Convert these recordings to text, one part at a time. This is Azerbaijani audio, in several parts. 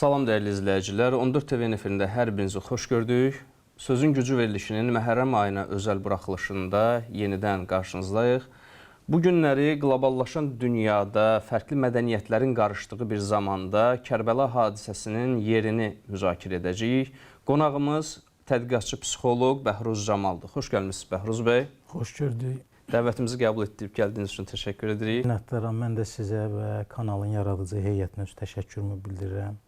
Salam dəyərli izləyicilər, 14 TV-nin efirində hər birinizi xoş gördük. Sözün gücü verilişinin Məhərrəm ayına özəl buraxılışında yenidən qarşınızdayıq. Bu günləri qloballaşan dünyada fərqli mədəniyyətlərin qarışdığı bir zamanda Kərbəla hadisəsinin yerini müzakirə edəcəyik. Qonağımız tədqiqatçı psixoloq Bəhruz Camaldır. Xoş gəlmisiniz Bəhruz bəy. Xoş gördük. Dəvətimizi qəbul etdiyib gəldiyiniz üçün təşəkkür edirik. Minnətdaram, mən də sizə və kanalın yaradıcı heyətinə öz təşəkkürümü bildirirəm.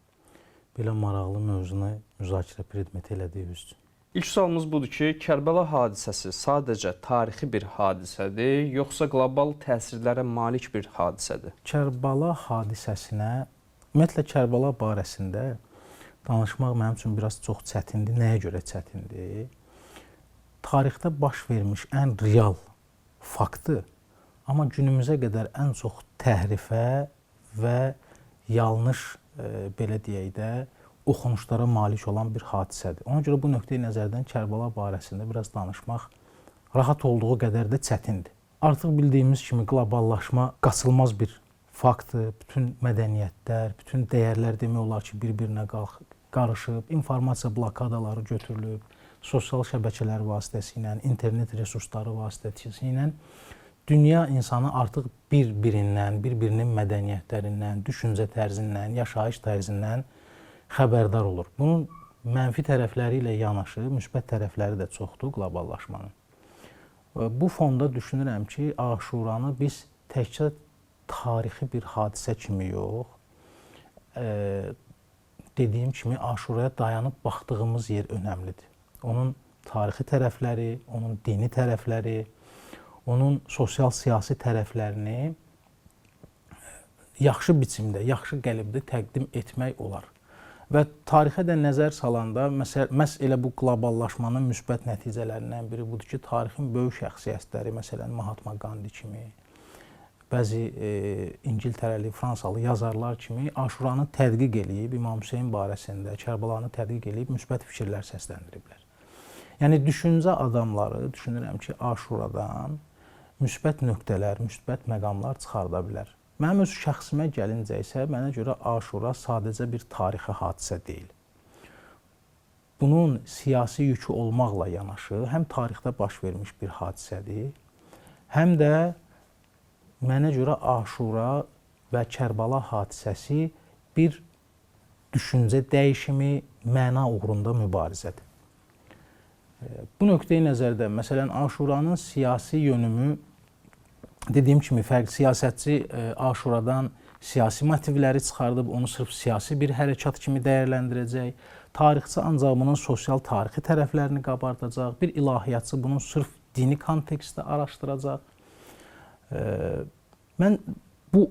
Belə maraqlı mövzunu müzakirə predmet elədiyiniz üçün. İlk sualımız budur ki, Kərbəla hadisəsi sadəcə tarixi bir hadisədir, yoxsa qlobal təsirlərə malik bir hadisədir? Kərbəla hadisəsinə, ümumiyyətlə Kərbəla barəsində danışmaq mənim üçün biraz çox çətindir. Nəyə görə çətindir? Tarixdə baş vermiş ən real faktı, amma günümüzə qədər ən çox təhrifə və yanlış, belə deyək də, oxunuşlara malik olan bir hadisədir. Ona görə bu nöqteyi nəzərdən Kərbəla barəsində biraz danışmaq rahat olduğu qədər də çətindir. Artıq bildiyimiz kimi qloballaşma qaçılmaz bir faktdır. Bütün mədəniyyətlər, bütün dəyərlər demək olar ki, bir-birinə qarışıb, informasiya blokadaları götürülüb, sosial şəbəkələr vasitəsilə, internet resursları vasitəsilə dünya insanı artıq bir-birindən, bir-birinin mədəniyyətlərindən, düşüncə tərzindən, yaşayış tərzindən xəbərdar olur. Bunun mənfi tərəfləri ilə yanaşı, müsbət tərəfləri də çoxdur qloballaşmanın. Bu fonda düşünürəm ki, Aşuranı biz təkcə tarixi bir hadisə kimi yox, dediyim kimi Aşuraya dayanıb baxdığımız yer önəmlidir. Onun tarixi tərəfləri, onun dini tərəfləri, onun sosial-siyasi tərəflərini yaxşı biçimdə, yaxşı qəlibdə təqdim etmək olar. Və tarixə də nəzər salanda, məhz elə bu qloballaşmanın müsbət nəticələrindən biri budur ki, tarixin böyük şəxsiyyətləri, məsələn, Mahatma Gandhi kimi, bəzi İngiltərəli, Fransalı yazarlar kimi Aşuranı tədqiq eləyib, İmam Hüseyin barəsində, Kərbəlanı tədqiq eləyib, müsbət fikirlər səsləndiriblər. Yəni, düşüncə adamları, düşünürəm ki, Aşuradan müsbət nöqtələr, müsbət məqamlar çıxarda bilər. Mənim öz şəxsimə gəlincə isə, mənə görə Aşura sadəcə bir tarixi hadisə deyil. Bunun siyasi yükü olmaqla yanaşı, həm tarixdə baş vermiş bir hadisədir, həm də mənə görə Aşura və Kərbala hadisəsi bir düşüncə dəyişimi, məna uğrunda mübarizədir. Bu nöqteyi nəzərdə, məsələn, Aşuranın siyasi yönümü, dediyim kimi, siyasətçi Aşuradan siyasi motivləri çıxardıb, onu sırf siyasi bir hərəkat kimi dəyərləndirəcək. Tarixçi ancaq bunun sosial tarixi tərəflərini qabardacaq. Bir ilahiyyatçı bunu sırf dini kontekstdə araşdıracaq. Mən bu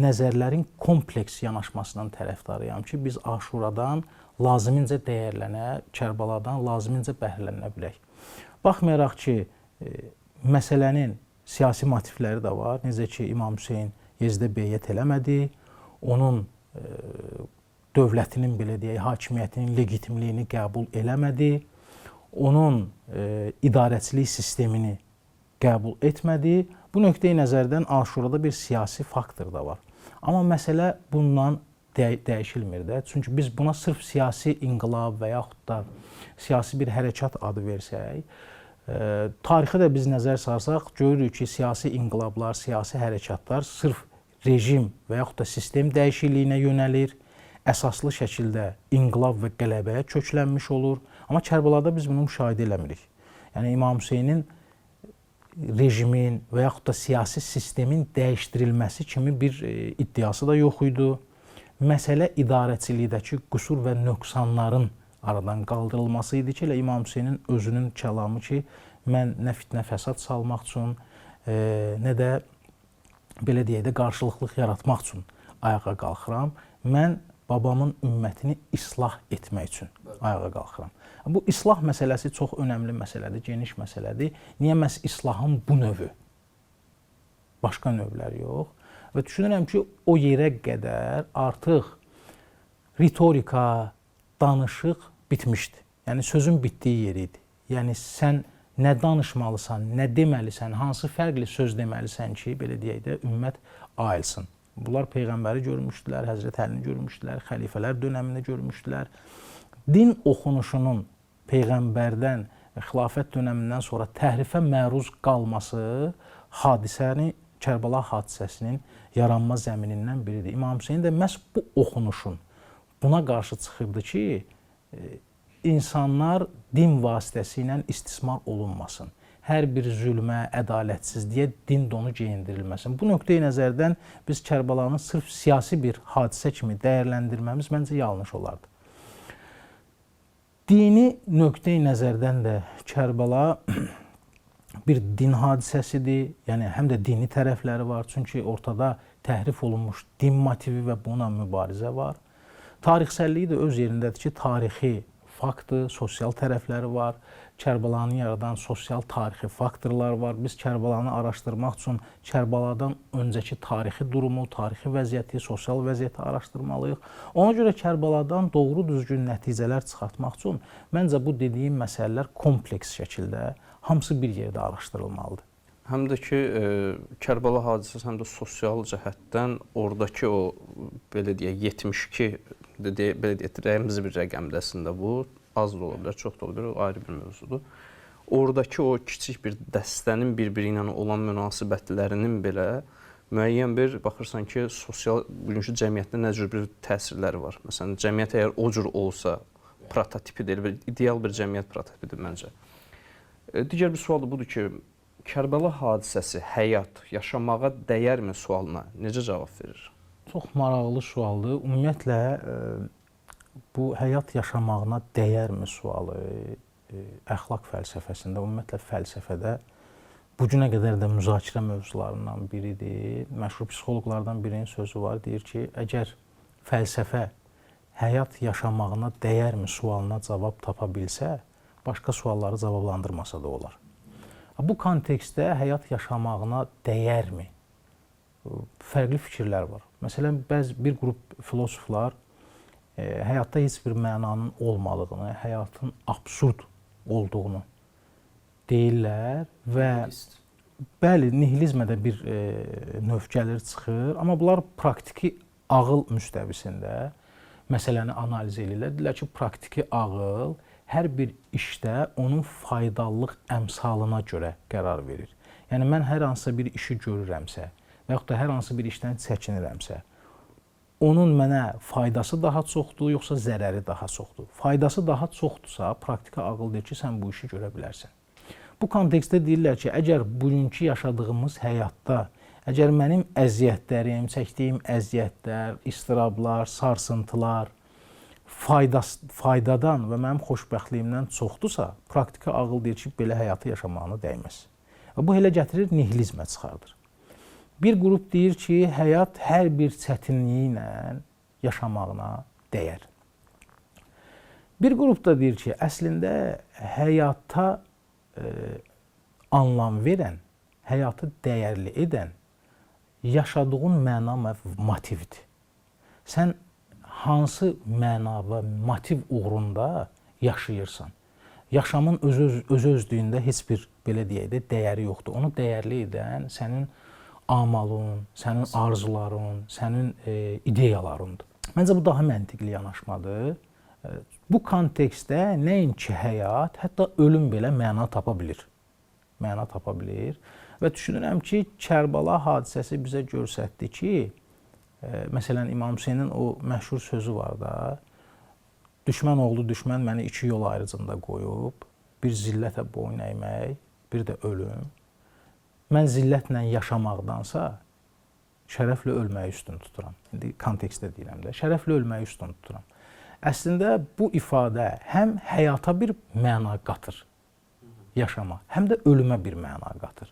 nəzərlərin kompleks yanaşmasından tərəfdarıyam ki, biz Aşuradan lazımincə dəyərlənə, Kərbaladan lazımincə bəhrələnə bilək. Baxmayaraq ki, məsələnin siyasi motivləri də var. Necə ki, İmam Hüseyin Yezdə beyyət eləmədi, onun dövlətinin, belə deyək, hakimiyyətinin legitimliyini qəbul eləmədi, onun idarəçilik sistemini qəbul etmədi. Bu nöqteyi nəzərdən Aşurada bir siyasi faktor da var. Amma məsələ bundan dəyişilmir də. Çünki biz buna sırf siyasi inqilab və yaxud da siyasi bir hərəkat adı versək, tarixə də biz nəzər sarsaq, görürük ki, siyasi inqilablar, siyasi hərəkatlar sırf rejim və yaxud da sistem dəyişikliyinə yönəlir, əsaslı şəkildə inqilab və qələbəyə köklənmiş olur. Amma Kərbalada biz bunu müşahidə eləmirik. Yəni, İmam Hüseynin rejimin və yaxud da siyasi sistemin dəyişdirilməsi kimi bir iddiası da yox idi. Məsələ idarəçilikdəki qüsur və nöqsanların aradan qaldırılması idi ki, elə İmam Hüseynin özünün kəlamı ki, mən nə fitnə fəsad salmaq üçün, nə də belə deyək də qarşılıqlıq yaratmaq üçün ayağa qalxıram. Mən babamın ümmətini islah etmək üçün ayağa qalxıram. Bu islah məsələsi çox önəmli məsələdir, geniş məsələdir. Niyə məhz islahın bu növü? Başqa növlər yox. Və düşünürəm ki, o yerə qədər artıq ritorika, danışıq bitmişdi. Yəni, sözün bitdiyi yer idi. Yəni, sən nə danışmalısan, nə deməlisən, hansı fərqli söz deməlisən ki, belə deyək də, ümmət ayılsın. Bunlar Peyğəmbəri görmüşdülər, Həzrət Əlini görmüşdülər, xəlifələr dönəmini görmüşdülər. Din oxunuşunun Peyğəmbərdən, xilafət dönəmindən sonra təhrifə məruz qalması Kərbəla hadisəsinin yaranma zəminindən biridir. İmam Hüseyn də məhz bu oxunuşun buna qarşı çıxırdı ki, insanlar din vasitəsilə istismar olunmasın. Hər bir zülmə, ədalətsizliyə din donu geyindirilməsin. Bu nöqteyi nəzərdən biz Kərbəlanı sırf siyasi bir hadisə kimi dəyərləndirməmiz məncə yanlış olardı. Dini nöqteyi nəzərdən də Kərbəla bir din hadisəsidir, yəni həm də dini tərəfləri var, çünki ortada təhrif olunmuş din motivi və buna mübarizə var. Tarixsəlliyi də öz yerindədir ki, tarixi faktdır, sosial tərəfləri var, Kərbəlanı yaradan sosial tarixi faktorlar var. Biz Kərbəlanı araşdırmaq üçün Kərbaladan öncəki tarixi durumu, tarixi vəziyyəti, sosial vəziyyəti araşdırmalıyıq. Ona görə Kərbaladan doğru düzgün nəticələr çıxartmaq üçün məncə bu dediyim məsələlər kompleks şəkildə hamısı bir yerdə araşdırılmalıdır. Həm də ki, Kərbəla hadisəsi həm də sosial cəhətdən oradakı o, belə deyək, 72, belə deyək, rəmzi bir rəqəmdir əslində bu. Az da ola bilər, çox da ola bilər, o ayrı bir mövzudur. Oradakı o kiçik bir dəstənin bir-biri ilə olan münasibətlərinin belə müəyyən bir, baxırsan ki, sosial, bugünkü cəmiyyətdə nə cür bir təsirləri var. Məsələn, cəmiyyət əgər o cür olsa, prototipidir, ideal bir cəmiyyət prototipidir məncə. Digər bir sual da budur ki, Kərbəla hadisəsi, həyat, yaşamağa dəyərmi sualına necə cavab verir? Çox maraqlı sualdır. Ümumiyyətlə, bu həyat yaşamağına dəyərmi sualı əxlaq fəlsəfəsində, ümumiyyətlə fəlsəfədə bu günə qədər də müzakirə mövzularından biridir. Məşhur psixoloqlardan birinin sözü var, deyir ki, əgər fəlsəfə həyat yaşamağına dəyərmi sualına cavab tapa bilsə, başqa sualları cavablandırmasa da olar. Bu kontekstdə həyat yaşamağına dəyərmi? Fərqli fikirlər var. Məsələn, bir qrup filosoflar həyatda heç bir mənanın olmadığını, həyatın absurd olduğunu deyirlər və bəli, nihilizmə də bir növ gəlir çıxır, amma bunlar praktiki ağıl müstəvisində məsələni analiz edirlər. Deyirlər ki, praktiki ağıl hər bir işdə onun faydalılıq əmsalına görə qərar verir. Yəni, mən hər hansısa bir işi görürəmsə və yaxud da hər hansı bir işdən çəkinirəmsə, onun mənə faydası daha çoxdur, yoxsa zərəri daha çoxdur? Faydası daha çoxdursa, praktiki ağıl deyir ki, sən bu işi görə bilərsən. Bu kontekstdə deyirlər ki, əgər bugünkü yaşadığımız həyatda, əgər mənim əziyyətlərim, çəkdiyim əziyyətlər, istirablar, sarsıntılar faydadan və mənim xoşbəxtliyimdən çoxdursa, praktiki ağıl deyir ki, belə həyatı yaşamağına dəyməz. Və bu elə gətirir, nihilizmə çıxardır. Bir qrup deyir ki, həyat hər bir çətinliyi ilə yaşamağına dəyər. Bir qrup da deyir ki, əslində həyata anlam verən, həyatı dəyərli edən yaşadığın məna və motivdir. Sən hansı məna və motiv uğrunda yaşayırsan? Yaşamın öz-özlüyündə heç bir, belə deyək də, dəyəri yoxdur. Onu dəyərli edən sənin amalın, sənin arzuların, sənin ideyalarındır. Məncə bu daha məntiqli yanaşmadır. Bu kontekstdə nəinki həyat, hətta ölüm belə məna tapa bilir. Məna tapa bilir. Və düşünürəm ki, Kərbala hadisəsi bizə göstərdi ki, məsələn, İmam Hüseynin o məşhur sözü var da, düşmən oğlu düşmən məni iki yol ayrıcında qoyub, bir zillətə boyun əymək, bir də ölüm. Mən zillətlə yaşamaqdansa şərəflə ölməyi üstün tuturam. İndi kontekstdə deyirəm də, şərəflə ölməyi üstün tuturam. Əslində bu ifadə həm həyata bir məna qatır, yaşama, həm də ölümə bir məna qatır.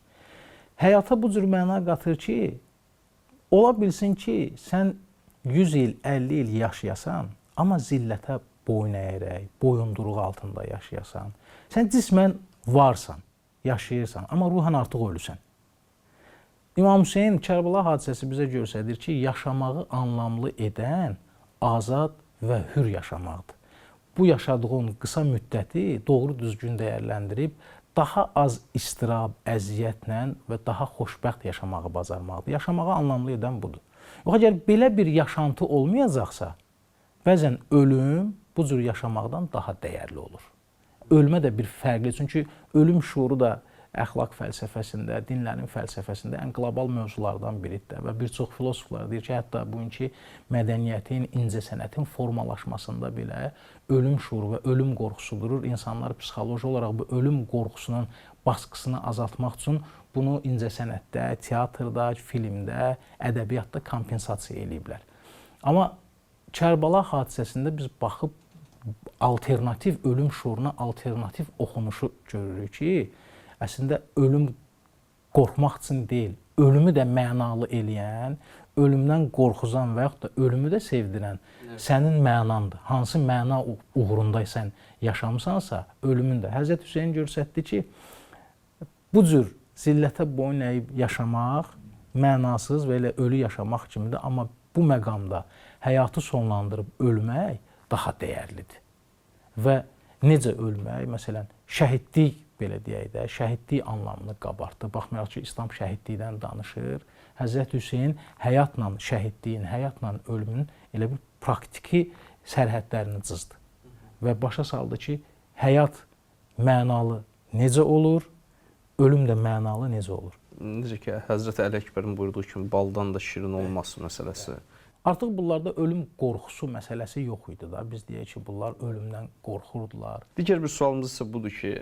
Həyata bu cür məna qatır ki, ola bilsin ki, sən 100 il, 50 il yaşayasan, amma zillətə boyun əyərək, boyunduruq altında yaşayasan. Sən cismən varsan, yaşayırsan, amma ruhan artıq ölüsən. İmam Hüseyn Kərbala hadisəsi bizə göstərir ki, yaşamağı anlamlı edən azad və hür yaşamaqdır. Bu yaşadığın qısa müddəti doğru düzgün dəyərləndirib, daha az istirab, əziyyətlə və daha xoşbəxt yaşamağı bacarmaqdır. Yaşamağı anlamlı edən budur. Yox, əgər belə bir yaşantı olmayacaqsa, bəzən ölüm bu cür yaşamaqdan daha dəyərli olur. Ölmə də bir fərqli, çünki ölüm şuuru da əxlaq fəlsəfəsində, dinlərin fəlsəfəsində ən qlobal mövzulardan biridir və bir çox filosoflar deyir ki, hətta bugünkü mədəniyyətin, incəsənətin formalaşmasında belə ölüm şuuru və ölüm qorxusu durur. İnsanlar psixoloji olaraq bu ölüm qorxusunun baskısını azaltmaq üçün bunu incəsənətdə, teatrda, filmdə, ədəbiyyatda kompensasiya eləyiblər. Amma Kərbala hadisəsində biz baxıb alternativ ölüm şuuruna alternativ oxunuşu görürük ki, əslində ölüm qorxmaq üçün deyil, ölümü də mənalı eləyən, ölümdən qorxuzan və yaxud da ölümü də sevdirən sənin mənandır. Hansı məna uğrundaysan yaşamısansa, ölümün də. Həzrət Hüseyn göstərdi ki, bu cür zillətə boyun əyib yaşamaq mənasız və elə ölü yaşamaq kimidir, amma bu məqamda həyatı sonlandırıb ölmək daha dəyərlidir. Və necə ölmək, məsələn, şəhidlik belə deyək də, şəhidlik anlamını qabartdı. Baxmayaraq ki, İslam şəhidlikdən danışır. Həzrət Hüseyn həyatla şəhidliyin, həyatla ölümün elə bir praktiki sərhədlərini cızdı. Və başa saldı ki, həyat mənalı necə olur, ölüm də mənalı necə olur. Necə ki, Həzrət Əli Əkbərin buyurduğu kimi baldan da şirin olması məsələsi. Artıq bunlarda ölüm qorxusu məsələsi yox idi da. Biz deyək ki, bunlar ölümdən qorxurdular. Digər bir sualımız isə budur ki,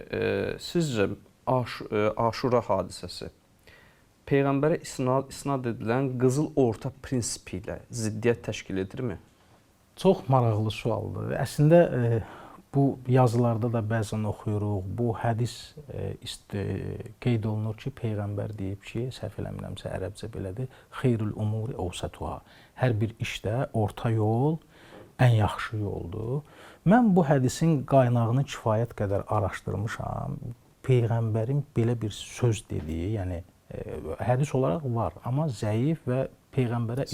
sizcə Aşura hadisəsi Peyğəmbərə isnad edilən qızıl orta prinsipi ilə ziddiyyət təşkil edirmi? Çox maraqlı sualdır. Əslində bu yazılarda da bəzən oxuyuruq. Bu hədis qeyd olunur ki, Peyğəmbər deyib ki, səhv eləmirəmsə ərəbcə belədir, xeyrül umuri awsatuha. Hər bir işdə orta yol ən yaxşı yoldur. Mən bu hədisin qaynağını kifayət qədər araşdırmışam. Peyğəmbərin belə bir söz dediyi, yəni hədis olaraq var, amma zəif və Peyğəmbərə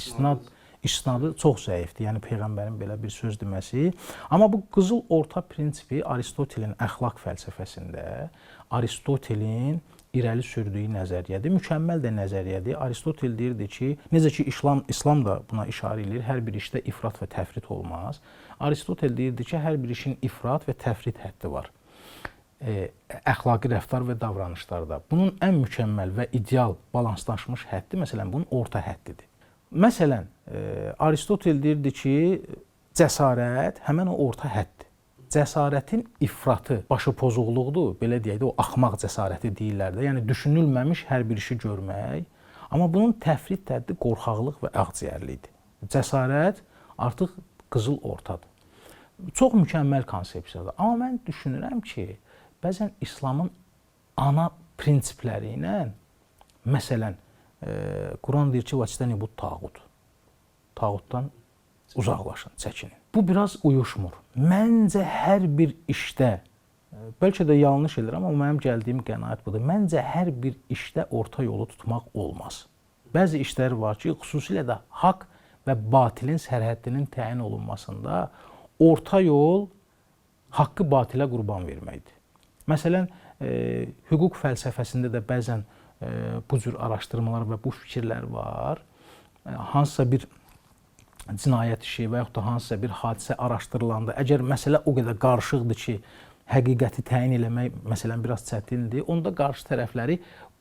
isnadı çox zəifdir. Yəni Peyğəmbərin belə bir söz deməsi. Amma bu qızıl orta prinsipi Aristotelin əxlaq fəlsəfəsində, Aristotelin irəli sürdüyü nəzəriyyədir. Mükəmməl də nəzəriyyədir. Aristotel deyirdi ki, necə ki İslam da buna işarə edir, hər bir işdə ifrat və təfrit olmaz. Aristotel deyirdi ki, hər bir işin ifrat və təfrit həddi var. Əxlaqi rəftar və davranışlarda. Bunun ən mükəmməl və ideal balanslaşmış həddi, məsələn, bunun orta həddidir. Məsələn, Aristotel deyirdi ki, cəsarət həmən o orta həddir. Cəsarətin ifratı başı pozuqluqdur, belə deyək də, o axmaq cəsarəti deyirlər də. Yəni düşünülməmiş hər bir işi görmək. Amma bunun təfrit həddi qorxaqlıq və ağciyərlikdir. Cəsarət artıq qızıl ortadır. Çox mükəmməl konsepsiyadır. Amma mən düşünürəm ki, bəzən İslamın ana prinsipləri ilə, məsələn, Quran deyir ki, vəçdəni bu tağut. Tağutdan uzaqlaşın, çəkinin. Bu biraz uyuşmur. Məncə hər bir işdə, bəlkə də yanlış edir, amma mənim gəldiyim qənaət budur. Məncə hər bir işdə orta yolu tutmaq olmaz. Bəzi işlər var ki, xüsusilə də haqq və batilin sərhəddinin təyin olunmasında orta yol haqqı batilə qurban verməkdir. Məsələn, hüquq fəlsəfəsində də bəzən bu cür araşdırmalar və bu fikirlər var. Hansısa bir cinayət işi və yaxud da hansısa bir hadisə araşdırılanda, əgər məsələ o qədər qarışıqdır ki, həqiqəti təyin eləmək məsələn biraz çətindir, onda qarşı tərəfləri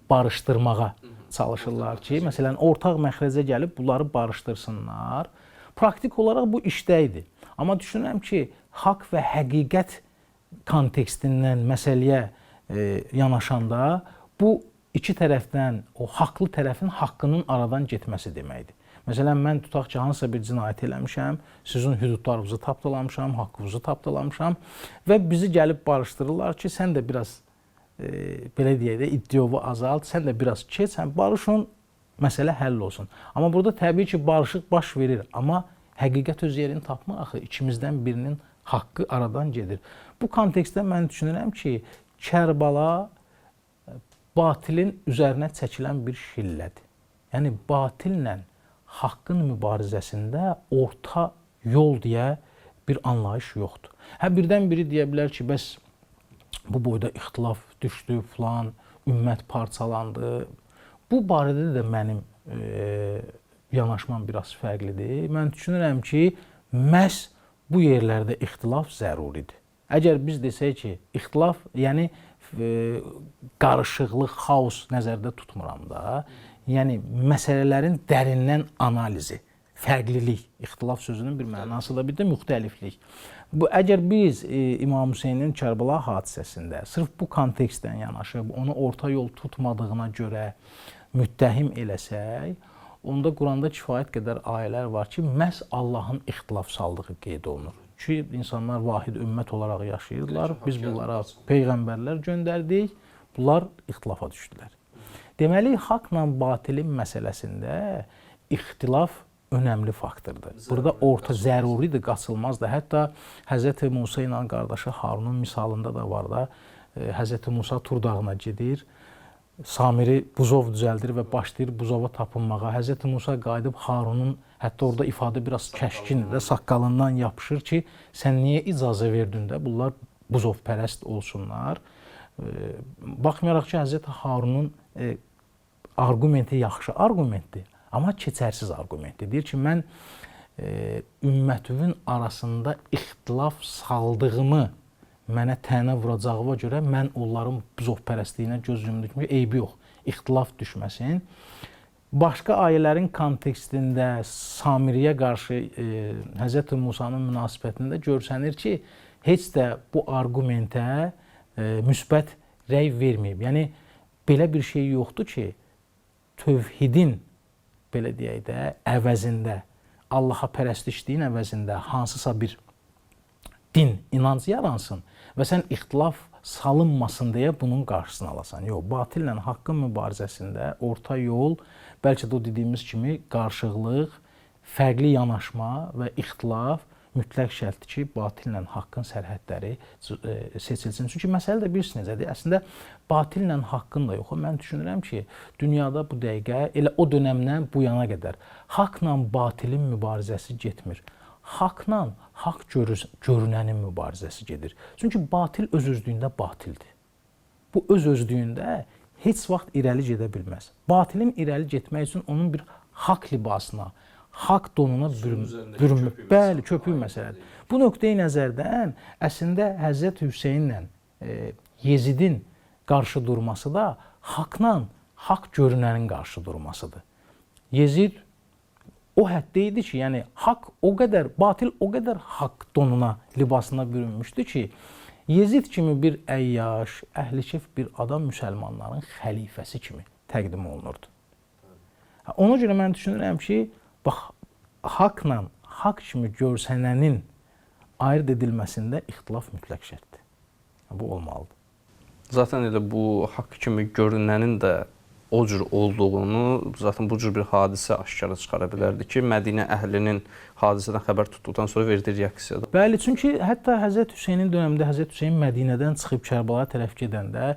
barışdırmağa çalışırlar ki, məsələn, ortaq məxrəcə gəlib bunları barışdırsınlar. Praktik olaraq bu işdəydi. Amma düşünürəm ki, haqq və həqiqət kontekstindən məsələyə yanaşanda bu iki tərəfdən o haqlı tərəfin haqqının aradan getməsi deməkdir. Məsələn, mən tutaq ki, hansısa bir cinayət eləmişəm, sizin hüdudlarınızı tapdalamışam, haqqınızı tapdalamışam və bizi gəlib barışdırırlar ki, sən də biraz, belə deyək də, iddiyovu azalt, sən də biraz keç, sən barışın, məsələ həll olsun. Amma burada təbii ki, barışıq baş verir, amma həqiqət öz yerini tapmır, axı ikimizdən birinin haqqı aradan gedir. Bu kontekstdə mən düşünürəm ki, Kərbala batilin üzərinə çəkilən bir şillədir. Yəni, batillə haqqın mübarizəsində orta yol deyə bir anlayış yoxdur. Birdən biri deyə bilər ki, bəs bu boyda ixtilaf düşdü, filan, ümmət parçalandı. Bu barədə də mənim yanaşmam biraz fərqlidir. Mən düşünürəm ki, məhz bu yerlərdə ixtilaf zəruridir. Əgər biz desək ki, ixtilaf, yəni qarışıqlıq, xaos nəzərdə tutmuram da, yəni məsələlərin dərindən analizi, fərqlilik, ixtilaf sözünün bir mənası da bir də müxtəliflik. Əgər biz İmam Hüseynin Kərbəla hadisəsində sırf bu kontekstdən yanaşıb, onu orta yol tutmadığına görə müttəhim eləsək, onda Quranda kifayət qədər ayələr var ki, məhz Allahın ixtilaf saldığı qeyd olunur. Ki, insanlar vahid ümmət olaraq yaşayırlar, biz bunlara peyğəmbərlər göndərdik, bunlar ixtilafa düşdülər. Deməli, haqla batilin məsələsində ixtilaf önəmli faktordur. Burada orta zəruridir, qaçılmazdır. Hətta Həzrəti Musa ilə qardaşı Harunun misalında da var da, Həzrəti Musa Tur dağına gedir, Samiri buzov düzəldir və başlayır buzova tapınmağa. Həzrəti Musa qayıdıb Harunun, hətta orada ifadə biraz kəşkindir də, saqqalından yapışır ki, sən niyə icazə verdin də, bunlar buzovpərəst olsunlar. Baxmayaraq ki, Həzrəti Harunun argumenti yaxşı argumentdir, amma keçərsiz argumentdir. Deyir ki, mən ümmətüvün arasında ixtilaf saldığımı mənə tənə vuracağıma görə mən onların buzovpərəstliyinə göz yumdum. Eybi yox, ixtilaf düşməsin. Başqa ayələrin kontekstində Samiriyə qarşı Həzrəti Musanın münasibətində görsənir ki, heç də bu argumentə müsbət rəy verməyib. Yəni, belə bir şey yoxdur ki, tövhidin, belə deyək də, əvəzində, Allaha pərəstişliyin əvəzində hansısa bir din, inanc yaransın və sən ixtilaf salınmasın deyə bunun qarşısını alasan. Yox, batillə haqqın mübarizəsində orta yol, bəlkə də o dediyimiz kimi qarşılıq, fərqli yanaşma və ixtilaf mütləq şərtdir ki, batillə haqqın sərhədləri seçilsin. Çünki məsələ də bilirsiniz necədir? Əslində, batillə haqqın da yox. Mən düşünürəm ki, dünyada bu dəqiqə, elə o dönəmdən bu yana qədər haqla batilin mübarizəsi getmir. Haqla haqq görünənin mübarizəsi gedir. Çünki batil öz-özlüyündə batildir. Bu öz-özlüyündə heç vaxt irəli gedə bilməz. Batilin irəli getmək üçün onun bir haqq libasına, haqq donuna bürünmür. Bəli, köpük məsələdir. Bu nöqteyi nəzərdən əslində Həzrət Hüseynlə Yezidin qarşı durması da haqla haqq görünənin qarşı durmasıdır. Yezid o həddə idi ki, yəni haqq o qədər, batil o qədər haqq donuna, libasına bürünmüşdü ki, Yezid kimi bir əyyaş, əhlişef bir adam müsəlmanların xəlifəsi kimi təqdim olunurdu. Ona görə mən düşünürəm ki, bax, haqla haqq kimi görsənənin ayırt edilməsində ixtilaf mütləq şərtdir. Bu olmalıdır. Zaten elə bu haqq kimi görünənin də o cür olduğunu, zaten bu cür bir hadisə aşkara çıxara bilərdi ki, Mədinə əhlinin hadisədən xəbər tutduqdan sonra verdiyi reaksiyada. Bəli, çünki hətta Həzrət Hüseynin dönəmində Həzrət Hüseyn Mədinədən çıxıb Kərbəlaya tərəf gedəndə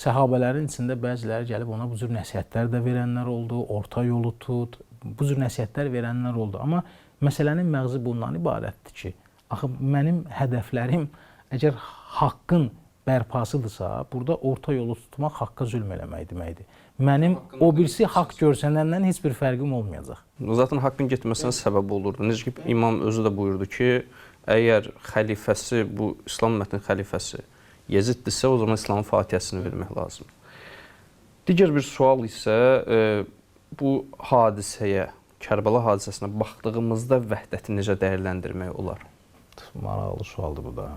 səhabələrin içində bəziləri gəlib ona bu cür nəsihətlər də verənlər oldu, orta yolu tut, bu cür nəsihətlər verənlər oldu. Amma məsələnin məğzi bundan ibarətdir ki, axı mənim hədəflərim əgər haqqın bərpasıdırsa, burada orta yolu tutmaq haqqa zülm eləmək deməkdir. Mənim o birisi haqq görsənəndən heç bir fərqim olmayacaq. Zaten haqqın getməsinə səbəb olurdu. Necə ki, İmam özü də buyurdu ki, əgər xəlifəsi, bu İslam ümmətinin xəlifəsi Yeziddirsə, o zaman İslamın fatihəsini vermək lazımdır. Digər bir sual isə bu hadisəyə, Kərbəla hadisəsinə baxdığımızda vəhdəti necə dəyərləndirmək olar? Maraqlı sualdır bu da.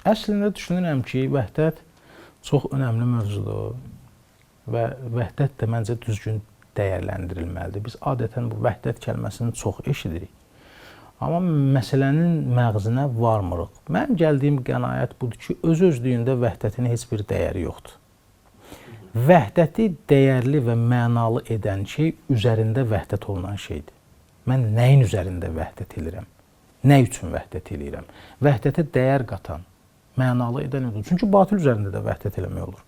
Əslində düşünürəm ki, vəhdət çox önəmli mövzudur və vəhdət də məncə düzgün dəyərləndirilməlidir. Biz adətən bu vəhdət kəlməsini çox eşidirik. Amma məsələnin məğzinə varmırıq. Mənim gəldiyim qənaət budur ki, öz-özlüyündə vəhdətin heç bir dəyəri yoxdur. Vəhdəti dəyərli və mənalı edən şey üzərində vəhdət olunan şeydir. Mən nəyin üzərində vəhdət edirəm? Nə üçün vəhdət edirəm? Vəhdətə dəyər qatan, mənalı edən olur. Çünki batil üzərində də vəhdət eləmək olur.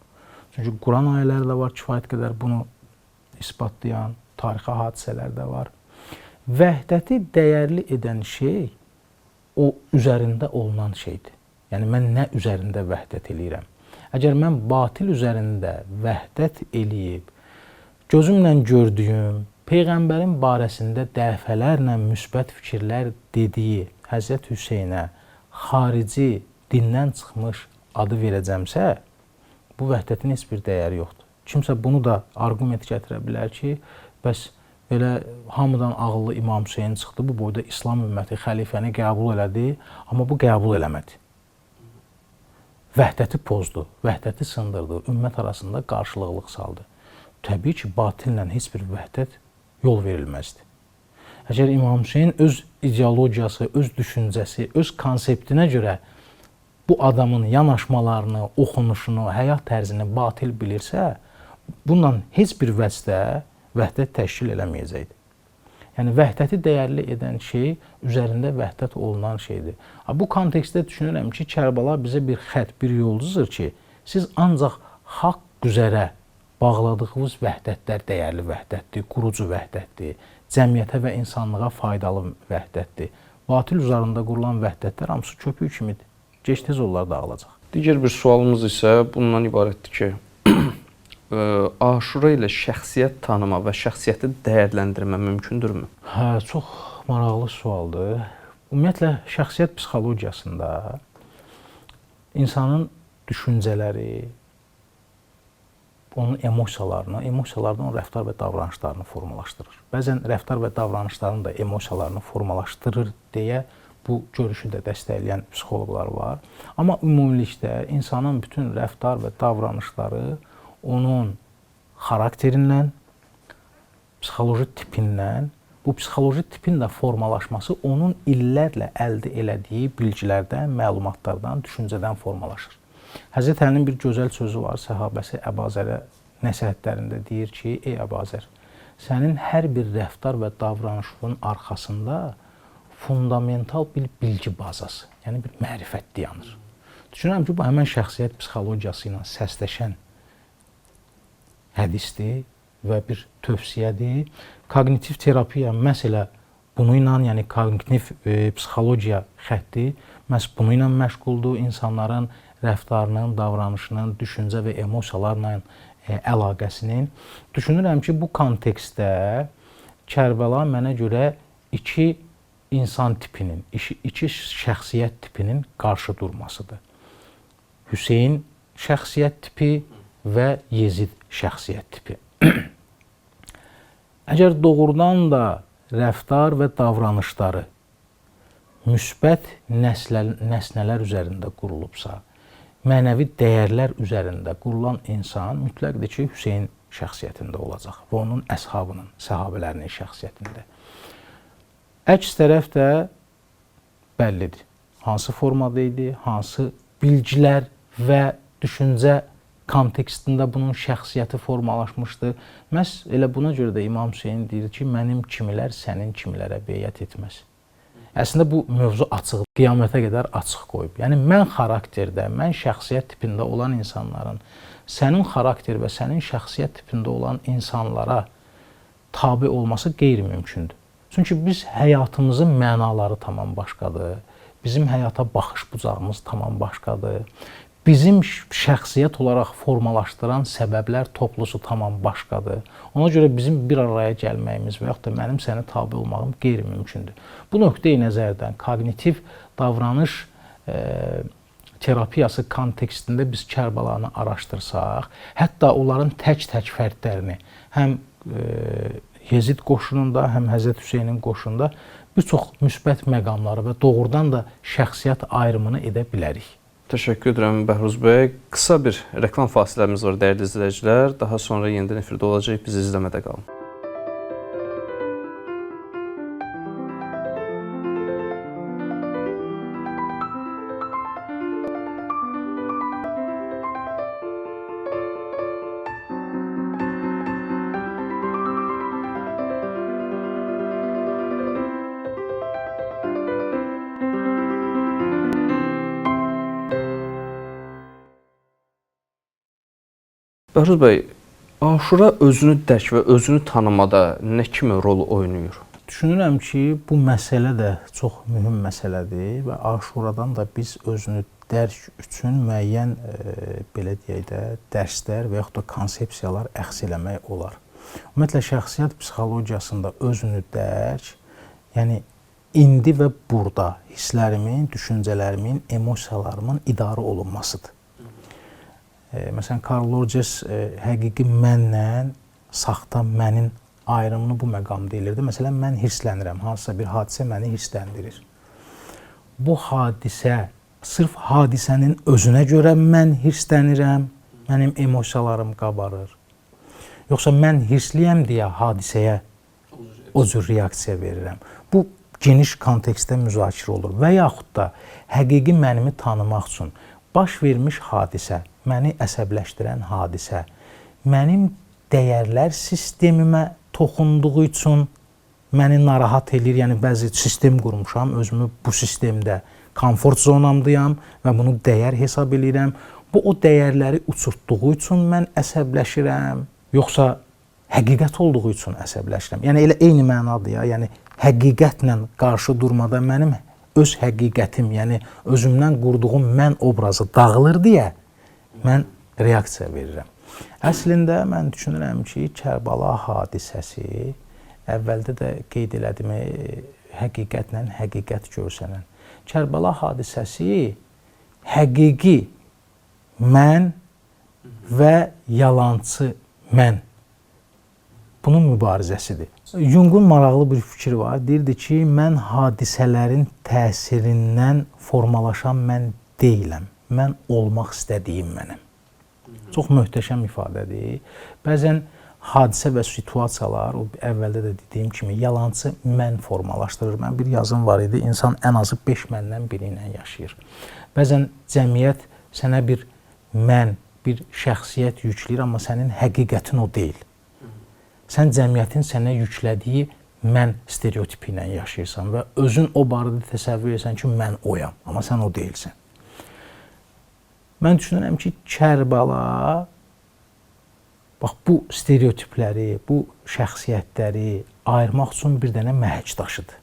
Çünki Quran ayələri də var, kifayət qədər bunu isbatlayan, tarixi hadisələr də var. Vəhdəti dəyərli edən şey o üzərində olunan şeydir. Yəni mən nə üzərində vəhdət eləyirəm? Əgər mən batil üzərində vəhdət eləyib, gözümlə gördüyüm, Peyğəmbərin barəsində dəfələrlə müsbət fikirlər dediyi Həzrət Hüseynə xarici, dindən çıxmış adı verəcəmsə, bu vəhdətin heç bir dəyəri yoxdur. Kimsə bunu da arqument gətirə bilər ki, bəs belə hamıdan ağıllı İmam Hüseyn çıxdı, bu boyda İslam ümməti xəlifəni qəbul elədi, amma bu qəbul eləmədi. Vəhdəti pozdu, vəhdəti sındırdı, ümmət arasında qarşılıqlıq saldı. Təbii ki, batillə heç bir vəhdət yol verilməzdi. Əgər İmam Hüseyn öz ideologiyası, öz düşüncəsi, öz konseptinə görə bu adamın yanaşmalarını, oxunuşunu, həyat tərzini batil bilirsə, bununla heç bir vəcdə vəhdət təşkil eləməyəcəkdir. Yəni, vəhdəti dəyərli edən şey üzərində vəhdət olunan şeydir. Bu kontekstdə düşünürəm ki, Kərbəla bizə bir xətt, bir yolcudur ki, siz ancaq haqq üzərə bağladığınız vəhdətlər dəyərli vəhdətdir, qurucu vəhdətdir, cəmiyyətə və insanlığa faydalı vəhdətdir. Batil üzərində qurulan vəhdətlər hamısı köpük kimidir. Gec-tez onlar dağılacaq. Digər bir sualımız isə bundan ibarətdir ki, Aşura ilə şəxsiyyət tanıma və şəxsiyyəti dəyərləndirmə mümkündürmü? Hə, çox maraqlı sualdır. Ümumiyyətlə, şəxsiyyət psixologiyasında insanın düşüncələri, onun emosiyalarını, emosiyalardan onun rəftar və davranışlarını formalaşdırır. Bəzən rəftar və davranışlarını da emosiyalarını formalaşdırır deyə bu görüşü də dəstəkləyən psixoloqlar var. Amma ümumilikdə insanın bütün rəftar və davranışları onun xarakterindən, psixoloji tipindən, bu psixoloji tipin də formalaşması onun illərlə əldə elədiyi bilgilərdən, məlumatlardan, düşüncədən formalaşır. Həzrət Əlinin bir gözəl sözü var, səhabəsi Əbazərə nəsihətlərində deyir ki, ey Əbazər, sənin hər bir rəftar və davranışının arxasında fundamental bir bilgi bazası, yəni bir mərifət dayanır. Düşünürəm ki, bu həmən şəxsiyyət psixologiyası ilə səsləşən hədisdir və bir tövsiyədir. Kognitiv terapiya məhz elə bunu ilə, yəni kognitiv psixologiya xətti məhz bunu ilə məşğuldur. İnsanların rəftarının, davranışının, düşüncə və emosiyalarla əlaqəsinin. Düşünürəm ki, bu kontekstdə Kərbəla mənə görə iki insan tipinin, iki şəxsiyyət tipinin qarşı durmasıdır. Hüseyn şəxsiyyət tipi və Yezid şəxsiyyət tipi. Əgər doğrudan da rəftar və davranışları müsbət nəsnələr üzərində qurulubsa, mənəvi dəyərlər üzərində qurulan insan mütləqdir ki, Hüseyn şəxsiyyətində olacaq və onun əshabının, səhabələrinin şəxsiyyətində. Əks tərəf də bəllidir. Hansı formada idi, hansı bilgilər və düşüncə kontekstində bunun şəxsiyyəti formalaşmışdı. Məhz elə buna görə də İmam Hüseyn deyir ki, mənim kimilər sənin kimlərə beyət etməz. Əslində bu mövzu açıq, qiyamətə qədər açıq qoyub. Yəni mən xarakterdə, mən şəxsiyyət tipində olan insanların sənin xarakter və sənin şəxsiyyət tipində olan insanlara tabe olması qeyri-mümkündür. Çünki biz həyatımızın mənaları tamam başqadır. Bizim həyata baxış bucağımız tamam başqadır. Bizim şəxsiyyət olaraq formalaşdıran səbəblər toplusu tamam başqadır. Ona görə bizim bir araya gəlməyimiz və yaxud da mənim sənə tabe olmağım qeyri-mümkündür. Bu nöqteyi nəzərdən kognitiv davranış terapiyası kontekstində biz Kərbəlanı araşdırsaq, hətta onların tək-tək fərdlərini həm Yezid qoşununda, həm Həzrət Hüseynin qoşununda bir çox müsbət məqamları və doğrudan da şəxsiyyət ayrımını edə bilərik. Təşəkkür edirəm Bəhruz bəy. Qısa bir reklam fasiləmiz var dəyərli izləyicilər. Daha sonra yenidən efirdə olacaq. Bizi izləmədə qalın. Bəhruz bəy, Aşura özünü dərk və özünü tanımada nə kimi rol oynayır? Düşünürəm ki, bu məsələ də çox mühüm məsələdir və Aşuradan da biz özünü dərk üçün müəyyən belə deyək də dərslər və yaxud da konsepsiyalar əxz eləmək olar. Ümumiyyətlə şəxsiyyət psixologiyasında özünü dərk, yəni indi və burada hisslərimin, düşüncələrimin, emosiyalarımın idarə olunmasıdır. Məsələn, Karl Rogers həqiqi mənlə saxta mənin ayrımını bu məqamda elirdi. Məsələn, mən hirslənirəm, hansısa bir hadisə məni hirsləndirir. Bu hadisə, sırf hadisənin özünə görə mən hirslənirəm, mənim emosiyalarım qabarır. Yoxsa mən hirsliyəm deyə hadisəyə o cür reaksiya verirəm. Bu geniş kontekstdə müzakirə olur və yaxud da həqiqi mənimi tanımaq üçün baş vermiş hadisə, məni əsəbləşdirən hadisə, mənim dəyərlər sistemimə toxunduğu üçün məni narahat edir. Yəni bəzi sistem qurmuşam, özümü bu sistemdə komfort zonamdayam və bunu dəyər hesab edirəm. Bu o dəyərləri uçurtduğu üçün mən əsəbləşirəm, yoxsa həqiqət olduğu üçün əsəbləşirəm. Yəni elə eyni mənadır ya. Yəni həqiqətlə qarşı durmada mənim öz həqiqətim, yəni özümdən qurduğum mən obrazı dağılır deyə mən reaksiya verirəm. Əslində mən düşünürəm ki, Kərbəla hadisəsi əvvəldə də qeyd elədim, həqiqətlə həqiqət görsənən. Kərbəla hadisəsi həqiqi mən və yalançı mən. Bunun mübarizəsidir. Jungun maraqlı bir fikri var. Deyirdi ki, mən hadisələrin təsirindən formalaşan mən deyiləm. Mən olmaq istədiyim mənəm. Çox möhtəşəm ifadədir. Bəzən hadisə və situasiyalar, o əvvəldə də dediyim kimi, yalançı mən formalaşdırır. Mən bir yazım var idi, insan ən azı 5 məndən biri ilə yaşayır. Bəzən cəmiyyət sənə bir mən, bir şəxsiyyət yükləyir, amma sənin həqiqətin o deyil. Sən cəmiyyətin sənə yüklədiyi mən stereotipi ilə yaşayırsan və özün o barədə təsəvvür edirsən ki, mən oyam, amma sən o deyilsən. Mən düşünürəm ki, Kərbəla bax bu stereotipləri, bu şəxsiyyətləri ayırmaq üçün bir dənə məhəc daşıdır.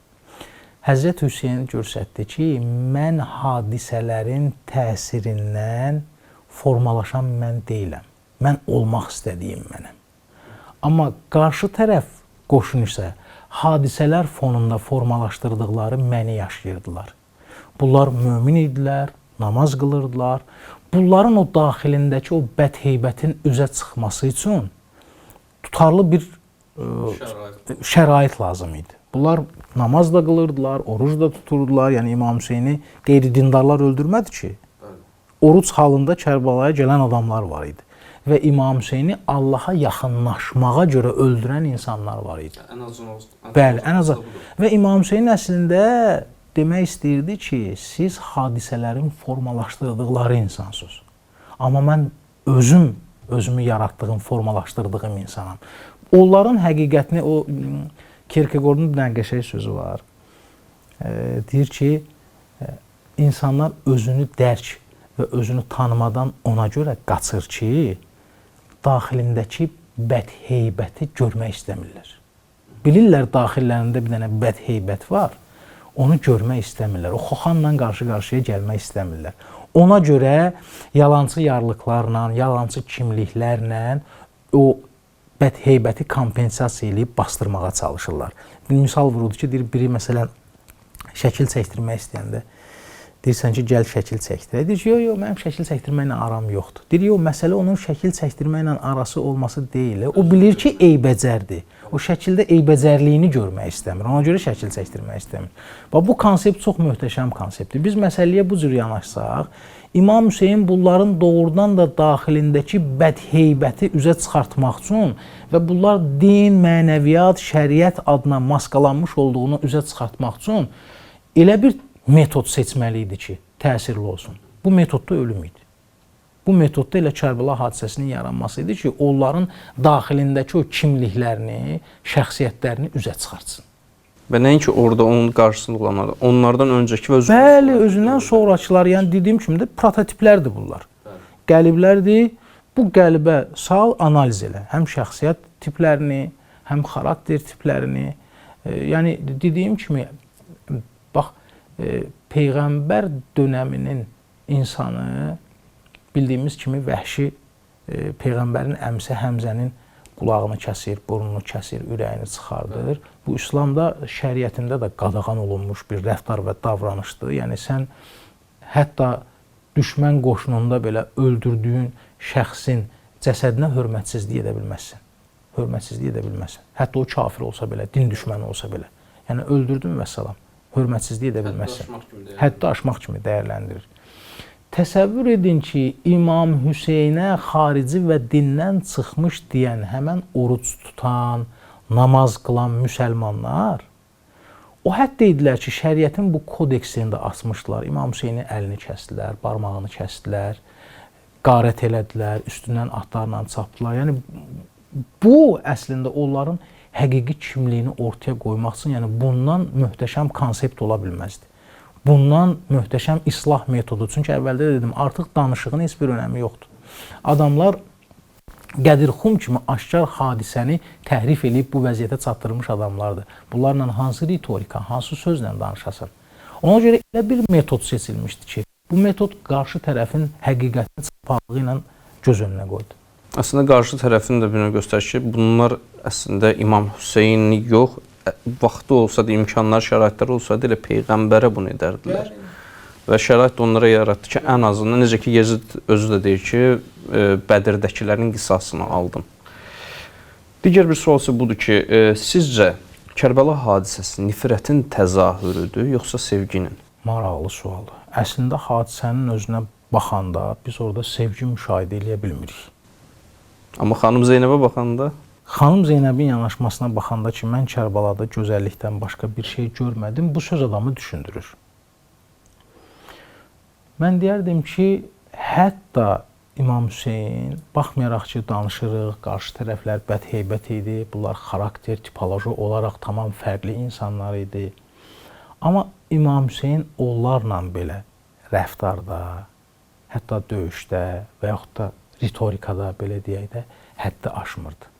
Həzrət Hüseyn göstərdi ki, mən hadisələrin təsirindən formalaşan mən deyiləm. Mən olmaq istədiyim mənəm. Amma qarşı tərəf qoşun isə hadisələr fonunda formalaşdırdıqları məni yaşayırdılar. Bunlar mömin idilər, namaz qılırdılar. Bunların o daxilindəki o bədheybətin üzə çıxması üçün tutarlı bir şərait lazım idi. Bunlar namaz da qılırdılar, oruc da tuturdular. Yəni İmam Hüseyni qeyri-dindarlar öldürmədi ki. Oruc halında Kərbəlaya gələn adamlar var idi. Və İmam Hüseyni Allaha yaxınlaşmağa görə öldürən insanlar var idi. Bəli, ən azı. Və İmam Hüseyn əslində demək istəyirdi ki, siz hadisələrin formalaşdırdıqları insansınız. Amma mən özümü yaratdığım, formalaşdırdığım insanam. Onların həqiqətini, o Kierkegaardın bir dənə qəşəng sözü var. Deyir ki, insanlar özünü dərk və özünü tanımadan ona görə qaçır ki, daxilindəki bədheybəti görmək istəmirlər. Bilirlər daxillərində bir dənə bədheybət var, onu görmək istəmirlər. O xoxanla qarşı-qarşıya gəlmək istəmirlər. Ona görə yalançı yarlıqlarla, yalançı kimliklərlə o bədheybəti kompensasiya edib bastırmağa çalışırlar. Bir misal vuruldu ki, biri məsələn şəkil çəkdirmək istəyəndə deyirsən ki, gəl şəkil çəkdirək. Deyir ki, yox, mənim şəkil çəkdirməklə aram yoxdur. Deyir, yox, məsələ onun şəkil çəkdirməklə arası olması deyil. O bilir ki, eybəcərdir. O şəkildə eybəcərliyini görmək istəmir. Ona görə şəkil çəkdirmək istəmir. Bu konsept çox möhtəşəm konseptdir. Biz məsələyə bu cür yanaşsaq, İmam Hüseyn bunların doğrudan da daxilindəki bədheybəti üzə çıxartmaq üçün və bunlar din, mənəviyyat, şəriət adına maskalanmış olduğunu üzə çıxartmaq üçün elə bir metod seçməli idi ki, təsirli olsun. Bu metodda ölüm idi. Bu metodda elə Kərbəla hadisəsinin yaranması idi ki, onların daxilindəki o kimliklərini, şəxsiyyətlərini üzə çıxartsın. Və nəinki orada onun qarşısında olanlar, onlardan öncəki və Bəli, özündən sonrakılar, yəni dediyim kimi də prototiplərdir bunlar. Qəliblərdir. Bu qəlibə sal, analiz elə. Həm şəxsiyyət tiplərini, həm xarakter tiplərini. Yəni dediyim kimi, bax, Peyğəmbər dönəminin insanı bildiyimiz kimi vəhşi Peyğəmbərin əmsi Həmzənin qulağını kəsir, burnunu kəsir, ürəyini çıxardır. Bu İslamda şəriətində də qadağan olunmuş bir rəftar və davranışdır. Yəni sən hətta düşmən qoşununda belə öldürdüyün şəxsin cəsədinə hörmətsizlik edə bilməzsən. Hörmətsizlik edə bilməzsən. Hətta o kafir olsa belə, din düşməni olsa belə. Yəni öldürdün və salam. Hörmətsizlik edə bilməzsən. Həddi aşmaq kimi dəyərləndirir. Təsəvvür edin ki, İmam Hüseynə xarici və dindən çıxmış deyən həmən oruc tutan, namaz qılan müsəlmanlar o hətta dedilər ki, şəriətin bu kodeksini də açmışdılar. İmam Hüseynin əlini kəsdilər, barmağını kəsdilər, qarət elədilər, üstündən atlarla çapdılar. Yəni bu əslində onların həqiqi kimliyini ortaya qoymaq üçün, yəni bundan möhtəşəm konsept ola bilməzdi. Bundan möhtəşəm islah metodu. Çünki əvvəldə dedim, artıq danışığın heç bir önəmi yoxdur. Adamlar Qədirxum kimi aşkar hadisəni təhrif edib bu vəziyyətə çatdırmış adamlardır. Bunlarla hansı ritorika, hansı sözlə danışasan? Ona görə elə bir metod seçilmişdi ki, bu metod qarşı tərəfin həqiqətini çapaqlığı ilə göz önünə qoydu. Əslində qarşı tərəfin də bir göstərir ki, bunlar əslində İmam Hüseyni yox, vaxtı olsa da, imkanlar, şəraitlər olsa da elə Peyğəmbərə bunu edərdilər. Və şərait onlara yaratdı ki, ən azından, necə ki, Yezid özü də deyir ki, Bədirdəkilərin qisasını aldım. Digər bir sual isə budur ki, sizcə Kərbəla hadisəsi nifrətin təzahürüdür, yoxsa sevginin? Maraqlı sualdır. Əslində hadisənin özünə baxanda biz orada sevgi müşahidə edə bilmirik. Amma xanım Zeynəbə baxanda? Xanım Zeynəbin yanaşmasına baxanda ki, mən Kərbəlada gözəllikdən başqa bir şey görmədim, bu söz adamı düşündürür. Mən deyərdim ki, hətta İmam Hüseyn, baxmayaraq ki, danışırıq, qarşı tərəflər bədheybət idi, bunlar xarakter, tipoloji olaraq tamam fərqli insanlar idi. Amma İmam Hüseyn onlarla belə rəftarda, hətta döyüşdə və yaxud da ritorikada, belə deyək də, həddi aşmırdı.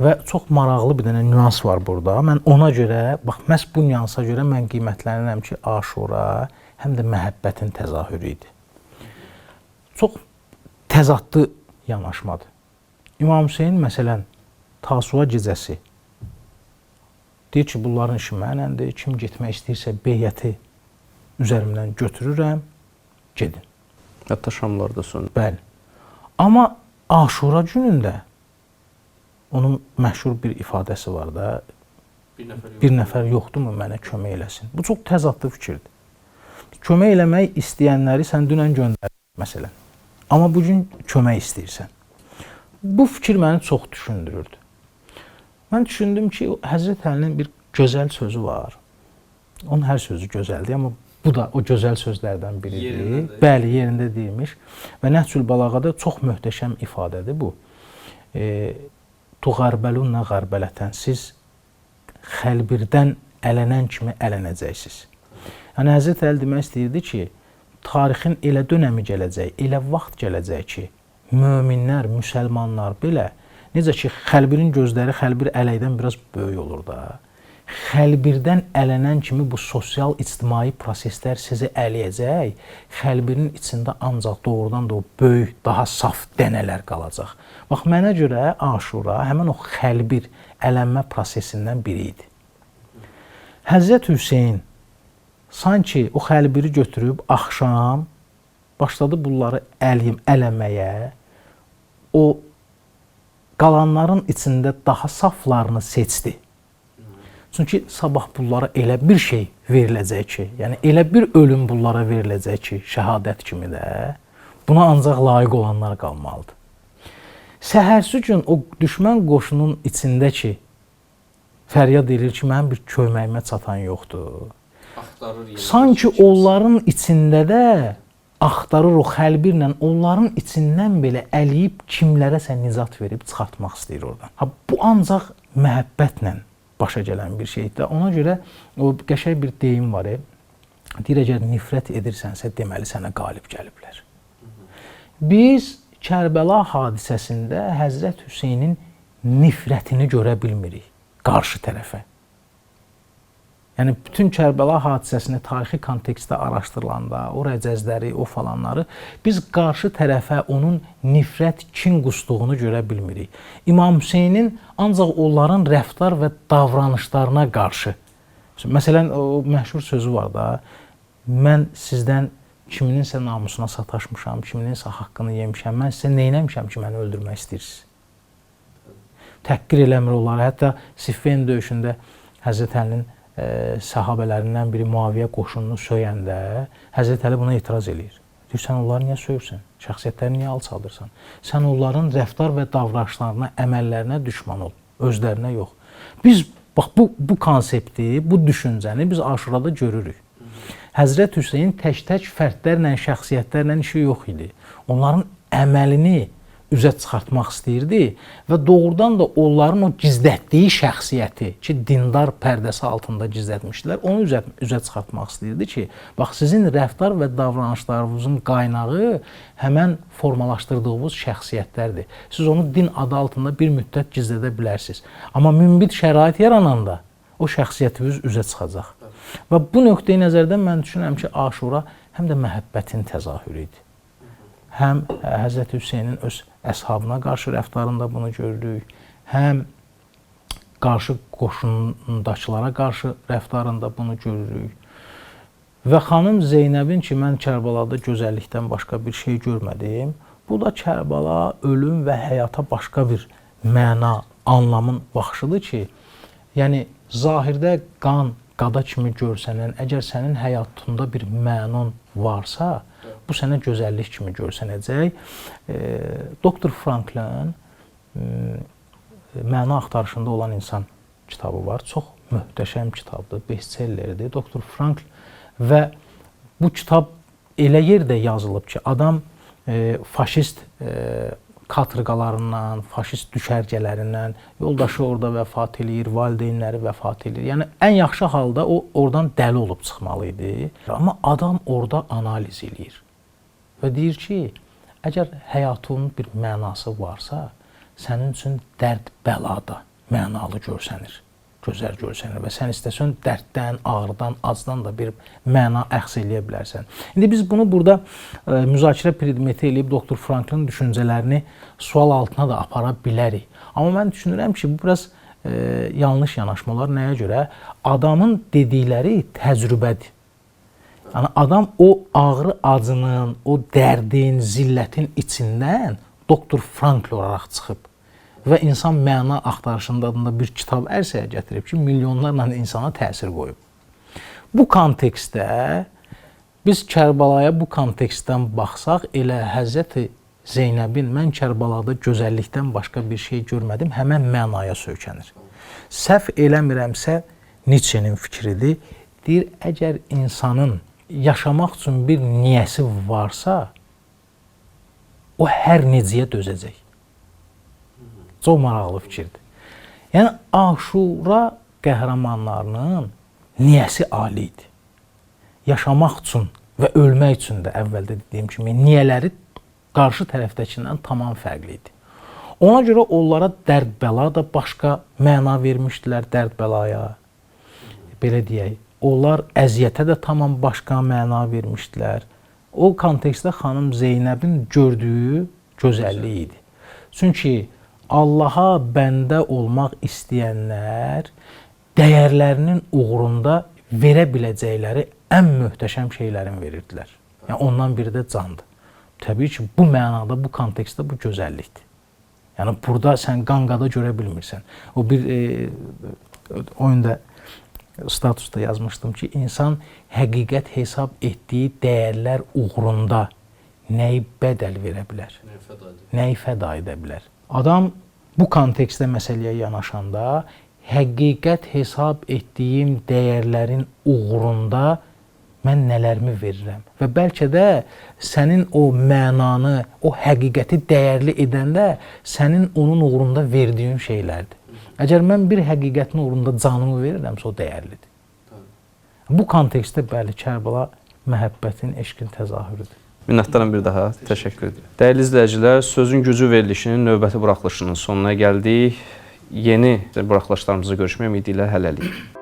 Və çox maraqlı bir dənə nüans var burada. Mən ona görə, bax, məhz bu nüansa görə mən qiymətlənirəm ki, Aşura həm də məhəbbətin təzahürü idi. Çox təzadlı yanaşmadır. İmam Hüseyn, məsələn, Tasua gecəsi deyir ki, bunların işi mənəndir, kim getmək istəyirsə beyyəti üzərimdən götürürəm, gedin. Hətta şamlarda sönür. Bəli. Amma Aşura günündə onun məşhur bir ifadəsi var da, bir nəfər yoxdurmu mənə kömək eləsin? Bu çox təzadlı fikirdir. Kömək eləmək istəyənləri sən dünən göndərdin, məsələn. Amma bugün kömək istəyirsən. Bu fikir məni çox düşündürürdü. Mən düşündüm ki, Həzrət Əlinin bir gözəl sözü var. Onun hər sözü gözəldir, amma bu da o gözəl sözlərdən biridir. Bəli, yerində deyilmiş. Və Nəhcül Balağada çox möhtəşəm ifadədir bu. Tuğarbəlunna qarbələtən, siz xəlbirdən ələnən kimi ələnəcəksiniz. Yəni, Həzrət Əli demək istəyirdi ki, tarixin elə dönəmi gələcək, elə vaxt gələcək ki, möminlər, müsəlmanlar belə, necə ki, xəlbirin gözləri xəlbir ələkdən biraz böyük olur da, xəlbirdən ələnən kimi bu sosial, ictimai proseslər sizi ələyəcək, xəlbirin içində ancaq doğrudan da o böyük, daha saf dənələr qalacaq. Bax, mənə görə Aşura həmən o xəlbir ələnmə prosesindən biri idi. Həzrət Hüseyn sanki o xəlbiri götürüb axşam başladı bunları ələməyə, o qalanların içində daha saflarını seçdi. Çünki sabah bunlara elə bir şey veriləcək ki, yəni elə bir ölüm bunlara veriləcək ki, şəhadət kimi də, buna ancaq layiq olanlar qalmalıdır. Səhərsi gün o düşmən qoşunun içində ki, fəryad edir ki, mənim bir köməyimə çatan yoxdur. Sanki onların içində də axtarır o xəlbirlə, onların içindən belə əliyib kimlərəsə nizat verib çıxartmaq istəyir oradan. Bu ancaq məhəbbətlə başa gələn bir şeydir. Ona görə o qəşəng bir deyim var. Deyir, əgər nifrət edirsənsə, deməli sənə qalib gəliblər. Biz Kərbəla hadisəsində Həzrət Hüseynin nifrətini görə bilmirik qarşı tərəfə. Yəni bütün Kərbəla hadisəsini tarixi kontekstdə araşdırılanda, o rəcəzləri, o falanları biz qarşı tərəfə onun nifrət, kin qusduğunu görə bilmirik. İmam Hüseynin ancaq onların rəftar və davranışlarına qarşı. Məsələn, o məşhur sözü var da, mən sizdən kiminsə namusuna sataşmışam, kiminsə haqqını yemişəm, mən sizə neynəmişəm ki, məni öldürmək istəyirsiniz? Təhqir eləmir onları. Hətta Siffin döyüşündə Həzrət Əlinin səhabələrindən biri Muaviyə qoşununu söyəndə Həzrət Əli buna etiraz eləyir. Deyir, sən onları niyə söyürsən? Şəxsiyyətlərini niyə alçaldırsan? Sən onların rəftar və davranışlarına, əməllərinə düşman ol, özlərinə yox. Biz bax bu konsepti, bu düşüncəni biz Aşurada görürük. Həzrət Hüseyn tək-tək fərdlərlə, şəxsiyyətlərlə işi yox idi. Onların əməlini üzə çıxartmaq istəyirdi və doğrudan da onların o gizlətdiyi şəxsiyyəti ki, dindar pərdəsi altında gizlətmişdilər, onu üzə çıxartmaq istəyirdi ki, bax sizin rəftar və davranışlarınızın qaynağı həmən formalaşdırdığınız şəxsiyyətlərdir. Siz onu din adı altında bir müddət gizlədə bilərsiniz. Amma münbit şərait yarananda o şəxsiyyətiniz üzə çıxacaq. Və bu nöqteyi nəzərdən mən düşünürəm ki, Aşura həm də məhəbbətin təzahürü idi. Həm Həzrət Hüseynin öz əshabına qarşı rəftarında bunu görürük, həm qarşı qoşundakılara qarşı rəftarında bunu görürük. Və xanım Zeynəbin ki, mən Kərbalada gözəllikdən başqa bir şey görmədim, bu da Kərbala, ölüm və həyata başqa bir məna, anlamın baxışıdır ki, yəni zahirdə qada kimi görsənən, əgər sənin həyatında bir mənan varsa, bu sənə gözəllik kimi görsənəcək. Doktor Franklin Məna axtarışında olan insan kitabı var. Çox möhtəşəm kitabdır, bestsellerdir. Doktor Franklin və bu kitab elə yerdə yazılıb ki, adam faşist katrqalarından, faşist düşərgələrindən, yoldaşı orada vəfat eləyir, valideynləri vəfat eləyir. Yəni ən yaxşı halda o oradan dəli olub çıxmalı idi. Amma adam orada analiz eləyir və deyir ki, əgər həyatının bir mənası varsa, sənin üçün dərd bəlada mənalı görsənir, gözəl görsənir və sən istəsən dərddən, ağrıdan, acdan da bir məna əxs eləyə bilərsən. İndi biz bunu burada müzakirə predmeti eləyib Doktor Franklin düşüncələrini sual altına da apara bilərik. Amma mən düşünürəm ki, bu biraz yanlış yanaşmalar. Nəyə görə? Adamın dedikləri təcrübədir. Yəni adam o ağrı acının, o dərdin, zillətin içindən Doktor Franklin olaraq çıxıb və insan məna axtarışında adında bir kitab ərsəyə gətirib ki, milyonlarla insana təsir qoyub. Bu kontekstdə biz Kərbalaya bu kontekstdən baxsaq, elə Həzrəti Zeynəbin mən Kərbalada gözəllikdən başqa bir şey görmədim, həmən mənaya söykənir. Səhv eləmirəmsə Nietzschenin fikridir. Deyir, əgər insanın yaşamaq üçün bir niyəsi varsa, o hər necəyə dözəcək. Çox maraqlı fikirdir. Yəni, Aşura qəhrəmanlarının niyəsi ali idi. Yaşamaq üçün və ölmək üçün də əvvəldə dediyim kimi niyələri qarşı tərəfdəkindən tamam fərqli idi. Ona görə onlara dərd-bəla da başqa məna vermişdilər dərd-bəlaya. Belə deyək, onlar əziyyətə də tamam başqa məna vermişdilər. O kontekstdə xanım Zeynəbin gördüyü gözəllik idi. Çünki Allaha bəndə olmaq istəyənlər dəyərlərinin uğrunda verə biləcəkləri ən möhtəşəm şeylərin verirdilər. Yəni ondan biri də candır. Təbii ki, bu mənada, bu kontekstdə bu gözəllikdir. Yəni burada sən qanqada görə bilmirsən. O bir oyunda statusda yazmışdım ki, insan həqiqət hesab etdiyi dəyərlər uğrunda nəyi bədəl verə bilər? Nəyi fəda edə bilər? Adam bu kontekstdə məsələyə yanaşanda həqiqət hesab etdiyim dəyərlərin uğrunda mən nələrimi verirəm? Və bəlkə də sənin o mənanı, o həqiqəti dəyərli edəndə sənin onun uğrunda verdiyin şeylərdir. Əgər mən bir həqiqətin uğrunda canımı verirəmsə, o dəyərlidir. Bu kontekstdə bəli, Kərbala məhəbbətin, eşqin təzahürüdür. Minnətdaram bir daha. Təşəkkür edirəm. Dəyərli izləyicilər, Sözün Gücü verilişinin növbəti buraxılışının sonuna gəldik. Yeni buraxılışlarımızda görüşmək ümidi ilə hələlik.